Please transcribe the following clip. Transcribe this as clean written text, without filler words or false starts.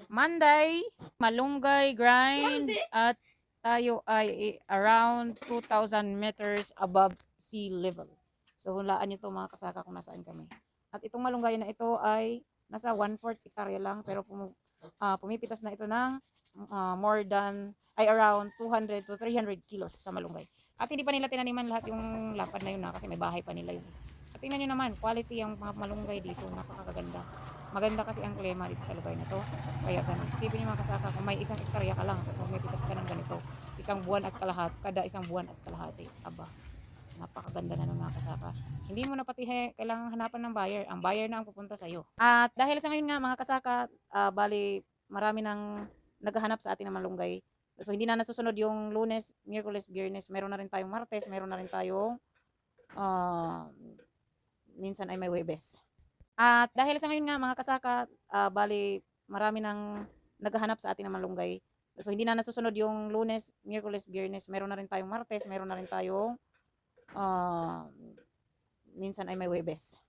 Monday, malunggay grind at tayo ay around 2,000 meters above sea level. So hulaan nyo to mga kasaka kung nasaan kami. At itong malunggay na ito ay nasa 1/4 hektarya lang pero pumipitas na ito ng more than ay around 200 to 300 kilos sa malunggay. At hindi pa nila tinaniman lahat yung lapad na yun kasi may bahay pa nila yun. At tingnan nyo naman, quality ang mga malunggay dito, napakaganda. Maganda kasi ang klima dito sa lugar na to. Kaya ganun. Isipin niyo mga kasaka, kung may 1 hektarya ka lang, tapos magmipitas ka ng ganito, kada isang buwan at kalahati. Aba, napakaganda na ng mga kasaka. Hindi mo na pati kailangan hanapan ng buyer. Ang buyer na ang pupunta sa'yo. At dahil sa ngayon nga mga kasaka, bali marami nang naghahanap sa atin ng malunggay. So hindi na nasusunod yung Lunes, Miyerkules, Biyernes. Meron na rin tayong Martes, meron na rin tayong minsan ay may Webes. At dahil sa ngayon nga mga kasaka, bali marami nang naghahanap sa atin ng malunggay. So hindi na nasusunod yung Lunes, Miyerkules, Biyernes. Meron na rin tayong Martes, meron na rin tayong minsan ay may Webes.